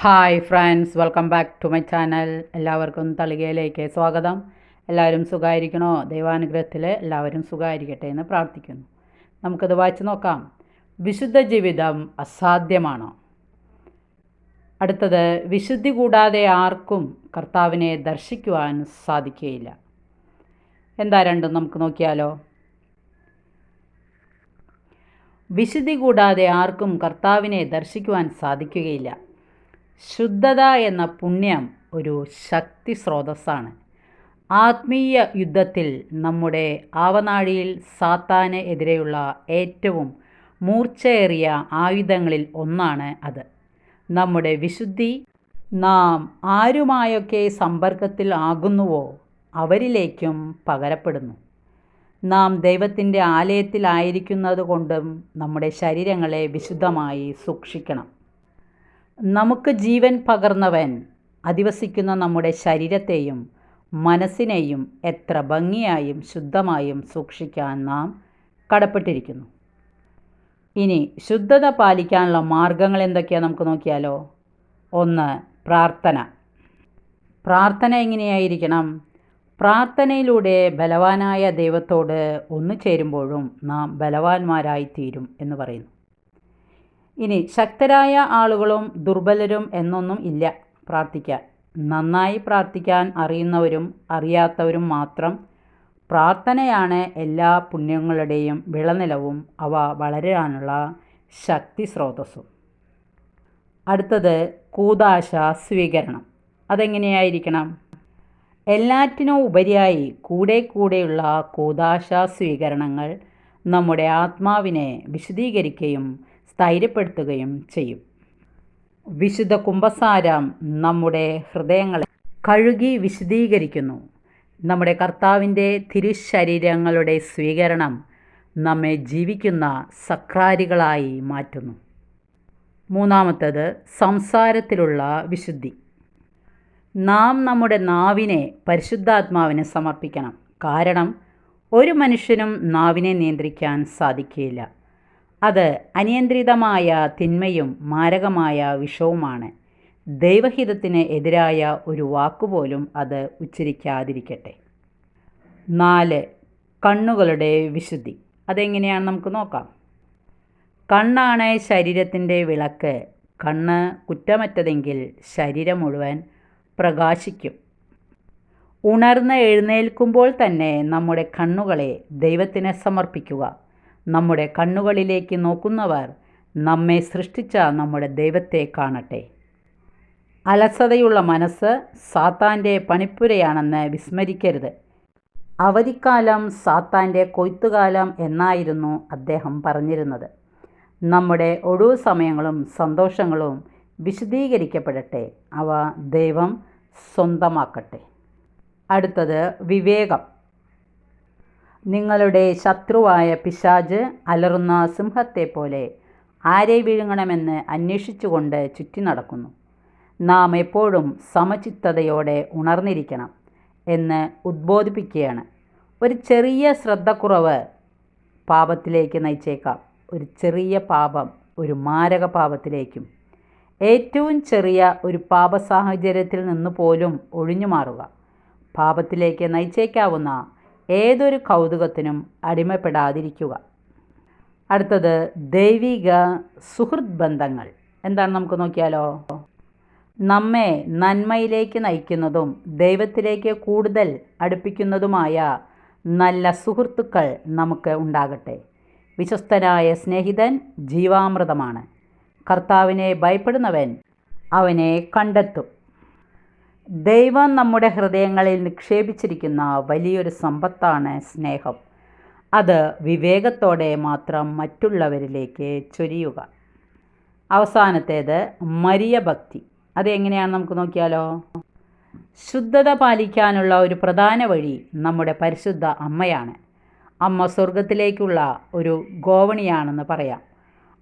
Hi friends, welcome back to my channel. എല്ലാവർക്കും തളികയിലേക്ക് സ്വാഗതം. എല്ലാവരും സുഖമായിരിക്കണോ? ദൈവാനുഗ്രഹത്തിൽ എല്ലാവരും സുഖമായിരിക്കട്ടെ എന്ന് പ്രാർത്ഥിക്കുന്നു. നമുക്കത് വായിച്ചു നോക്കാം. വിശുദ്ധ ജീവിതം അസാധ്യമാണോ? അടുത്തത്, വിശുദ്ധി കൂടാതെ ആർക്കും കർത്താവിനെ ദർശിക്കുവാൻ സാധിക്കുകയില്ല. എന്താ രണ്ടും നമുക്ക് നോക്കിയാലോ. വിശുദ്ധി കൂടാതെ ആർക്കും കർത്താവിനെ ദർശിക്കുവാൻ സാധിക്കുകയില്ല. ശുദ്ധത എന്ന പുണ്യം ഒരു ശക്തി സ്രോതസ്സാണ്. ആത്മീയ യുദ്ധത്തിൽ നമ്മുടെ ആവനാഴിയിൽ സാത്താന് എതിരെയുള്ള ഏറ്റവും മൂർച്ചയേറിയ ആയുധങ്ങളിൽ ഒന്നാണ് അത്. നമ്മുടെ വിശുദ്ധി നാം ആരുമായൊക്കെ സമ്പർക്കത്തിൽ ആകുന്നുവോ അവരിലേക്കും പകരപ്പെടുന്നു. നാം ദൈവത്തിൻ്റെ ആലയത്തിലായിരിക്കുന്നത് കൊണ്ടും നമ്മുടെ ശരീരങ്ങളെ വിശുദ്ധമായി സൂക്ഷിക്കണം. നമുക്ക് ജീവൻ പകർന്നവൻ അധിവസിക്കുന്ന നമ്മുടെ ശരീരത്തെയും മനസ്സിനെയും എത്ര ഭംഗിയായും ശുദ്ധമായും സൂക്ഷിക്കാൻ നാം കടപ്പെട്ടിരിക്കുന്നു. ഇനി ശുദ്ധത പാലിക്കാനുള്ള മാർഗങ്ങൾ എന്തൊക്കെയാണ് നമുക്ക് നോക്കിയാലോ. 1. പ്രാർത്ഥന. പ്രാർത്ഥന എങ്ങനെയായിരിക്കണം? പ്രാർത്ഥനയിലൂടെ ബലവാനായ ദൈവത്തോട് ഒന്നു ചേരുമ്പോഴും നാം ബലവാന്മാരായിത്തീരും എന്ന് പറയുന്നു. ഇനി ശക്തരായ ആളുകളും ദുർബലരും എന്നൊന്നും ഇല്ല പ്രാർത്ഥിക്കാൻ. നന്നായി പ്രാർത്ഥിക്കാൻ അറിയുന്നവരും അറിയാത്തവരും മാത്രം. പ്രാർത്ഥനയാണ് എല്ലാ പുണ്യങ്ങളുടെയും വിളനിലവും അവ വളരാനുള്ള ശക്തി സ്രോതസ്സും. അടുത്തത്, കൂദാശ സ്വീകരണം. അതെങ്ങനെയായിരിക്കണം? എല്ലാറ്റിനും ഉപരിയായി കൂടെയുള്ള കൂദാശ സ്വീകരണങ്ങൾ നമ്മുടെ ആത്മാവിനെ വിശുദ്ധീകരിക്കുകയും സ്ഥൈര്യപ്പെടുത്തുകയും ചെയ്യും. വിശുദ്ധ കുമ്പസാരം നമ്മുടെ ഹൃദയങ്ങളെ കഴുകി വിശുദ്ധീകരിക്കുന്നു. നമ്മുടെ കർത്താവിൻ്റെ തിരുശരീരങ്ങളുടെ സ്വീകരണം നമ്മെ ജീവിക്കുന്ന സക്രാരികളായി മാറ്റുന്നു. 3. സംസാരത്തിലുള്ള വിശുദ്ധി. നാം നമ്മുടെ നാവിനെ പരിശുദ്ധാത്മാവിന് സമർപ്പിക്കണം. കാരണം ഒരു മനുഷ്യനും നാവിനെ നിയന്ത്രിക്കാൻ സാധിക്കുകയില്ല. അത് അനിയന്ത്രിതമായ തിന്മയും മാരകമായ വിഷവുമാണ്. ദൈവഹിതത്തിന് എതിരായ ഒരു വാക്കുപോലും അത് ഉച്ചരിക്കാതിരിക്കട്ടെ. 4. കണ്ണുകളുടെ വിശുദ്ധി. അതെങ്ങനെയാണ് നമുക്ക് നോക്കാം. കണ്ണാണ് ശരീരത്തിൻ്റെ വിളക്ക്. കണ്ണ് കുറ്റമറ്റതെങ്കിൽ ശരീരം മുഴുവൻ പ്രകാശിക്കും. ഉണർന്ന് എഴുന്നേൽക്കുമ്പോൾ തന്നെ നമ്മുടെ കണ്ണുകളെ ദൈവത്തിന് സമർപ്പിക്കുക. നമ്മുടെ കണ്ണുകളിലേക്ക് നോക്കുന്നവർ നമ്മെ സൃഷ്ടിച്ച നമ്മുടെ ദൈവത്തെ കാണട്ടെ. അലസതയുള്ള മനസ്സ് സാത്താൻ്റെ പണിപ്പുരയാണെന്ന് വിസ്മരിക്കരുത്. അവധിക്കാലം സാത്താൻ്റെ കൊയ്ത്തുകാലം എന്നായിരുന്നു അദ്ദേഹം പറഞ്ഞിരുന്നത്. നമ്മുടെ ഒഴിവു സമയങ്ങളും സന്തോഷങ്ങളും വിശുദ്ധീകരിക്കപ്പെടട്ടെ. അവ ദൈവം സ്വന്തമാക്കട്ടെ. അടുത്തത്, വിവേകം. നിങ്ങളുടെ ശത്രുവായ പിശാച് അലറുന്ന സിംഹത്തെപ്പോലെ ആരെ വിഴുങ്ങണമെന്ന് അന്വേഷിച്ചുകൊണ്ട് ചുറ്റി നടക്കുന്നു. നാം എപ്പോഴും സമചിത്തതയോടെ ഉണർന്നിരിക്കണം എന്ന് ഉദ്ബോധിപ്പിക്കുകയാണ്. ഒരു ചെറിയ ശ്രദ്ധക്കുറവ് പാപത്തിലേക്ക് നയിച്ചേക്കാം. ഒരു ചെറിയ പാപം ഒരു മാരക പാപത്തിലേക്കും. ഏറ്റവും ചെറിയ ഒരു പാപ സാഹചര്യത്തിൽ നിന്ന് പോലും ഒഴിഞ്ഞു മാറുക പാപത്തിലേക്ക് നയിച്ചേക്കാവുന്ന ഏതൊരു കൗതുകത്തിനും അടിമപ്പെടാതിരിക്കുക. അടുത്തത്, ദൈവിക സുഹൃത്ത് ബന്ധങ്ങൾ. എന്താണ് നമുക്ക് നോക്കിയാലോ. നമ്മെ നന്മയിലേക്ക് നയിക്കുന്നതും ദൈവത്തിലേക്ക് കൂടുതൽ അടുപ്പിക്കുന്നതുമായ നല്ല സുഹൃത്തുക്കൾ നമുക്ക് ഉണ്ടാകട്ടെ. വിശ്വസ്തനായ സ്നേഹിതൻ ജീവാമൃതമാണ്. കർത്താവിനെ ഭയപ്പെടുന്നവൻ അവനെ കണ്ടെത്തും. ദൈവം നമ്മുടെ ഹൃദയങ്ങളിൽ നിക്ഷേപിച്ചിരിക്കുന്ന വലിയൊരു സമ്പത്താണ് സ്നേഹം. അത് വിവേകത്തോടെ മാത്രം മറ്റുള്ളവരിലേക്ക് ചൊരിയുക. അവസാനത്തേത്, മരിയ ഭക്തി. അതെങ്ങനെയാണ് നമുക്ക് നോക്കിയാലോ. ശുദ്ധത പാലിക്കാനുള്ള ഒരു പ്രധാന വഴി നമ്മുടെ പരിശുദ്ധ അമ്മയാണ്. അമ്മ സ്വർഗത്തിലേക്കുള്ള ഒരു ഗോവണിയാണെന്ന് പറയാം.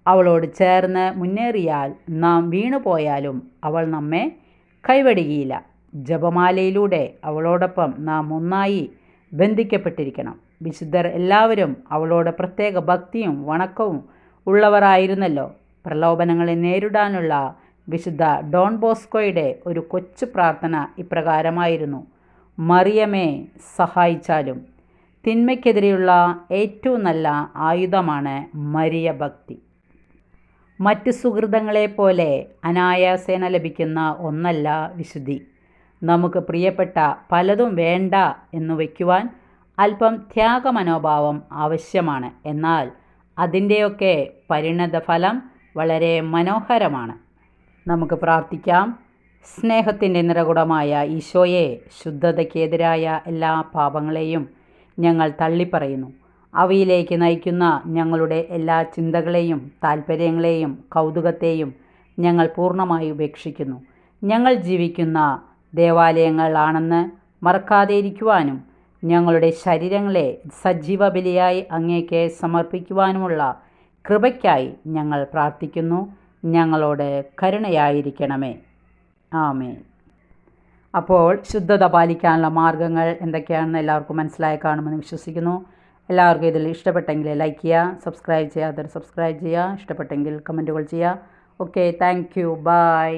അവളോട് ചേർന്ന് മുന്നേറിയാൽ നാം വീണുപോയാലും അവൾ നമ്മെ കൈവടികയില്ല. ജപമാലയിലൂടെ അവളോടൊപ്പം നാം ഒന്നായി ബന്ധിക്കപ്പെട്ടിരിക്കണം. വിശുദ്ധർ എല്ലാവരും അവളോട് പ്രത്യേക ഭക്തിയും വണക്കവും ഉള്ളവരായിരുന്നല്ലോ. പ്രലോഭനങ്ങളെ നേരിടാനുള്ള വിശുദ്ധ ഡോൺ ബോസ്കോയുടെ ഒരു കൊച്ചു പ്രാർത്ഥന ഇപ്രകാരമായിരുന്നു: മറിയമേ സഹായിച്ചാലും. തിന്മയ്ക്കെതിരെയുള്ള ഏറ്റവും നല്ല ആയുധമാണ് മരിയ ഭക്തി. മറ്റ് സുഹൃതങ്ങളെപ്പോലെ അനായാസേന ലഭിക്കുന്ന ഒന്നല്ല വിശുദ്ധി. നമുക്ക് പ്രിയപ്പെട്ട പലതും വേണ്ട എന്നു വയ്ക്കുവാൻ അല്പം ത്യാഗമനോഭാവം ആവശ്യമാണ്. എന്നാൽ അതിൻ്റെയൊക്കെ പരിണതഫലം വളരെ മനോഹരമാണ്. നമുക്ക് പ്രാർത്ഥിക്കാം. സ്നേഹത്തിൻ്റെ നിറകുടമായ ഈശോയെ, ശുദ്ധതയ്ക്കെതിരായ എല്ലാ പാപങ്ങളെയും ഞങ്ങൾ തള്ളിപ്പറയുന്നു. അവയിലേക്ക് നയിക്കുന്ന ഞങ്ങളുടെ എല്ലാ ചിന്തകളെയും താൽപ്പര്യങ്ങളെയും കൗതുകത്തെയും ഞങ്ങൾ പൂർണ്ണമായി ഉപേക്ഷിക്കുന്നു. ഞങ്ങൾ ജീവിക്കുന്ന ദേവാലയങ്ങളാണെന്ന് മറക്കാതെയിരിക്കുവാനും ഞങ്ങളുടെ ശരീരങ്ങളെ സജീവ ബലിയായി അങ്ങേക്ക് സമർപ്പിക്കുവാനുമുള്ള കൃപയ്ക്കായി ഞങ്ങൾ പ്രാർത്ഥിക്കുന്നു. ഞങ്ങളോട് കരുണയായിരിക്കണമേ. ആമേൻ. അപ്പോൾ ശുദ്ധത പാലിക്കാനുള്ള മാർഗ്ഗങ്ങൾ എന്തൊക്കെയാണെന്ന് എല്ലാവർക്കും മനസ്സിലായി കാണുമെന്ന് വിശ്വസിക്കുന്നു. എല്ലാവർക്കും ഇതിൽ ഇഷ്ടപ്പെട്ടെങ്കിൽ ലൈക്ക് ചെയ്യുക, സബ്സ്ക്രൈബ് ചെയ്യാത്തവർ സബ്സ്ക്രൈബ് ചെയ്യുക, ഇഷ്ടപ്പെട്ടെങ്കിൽ കമൻറ്റുകൾ ചെയ്യുക. Okay, thank you, by.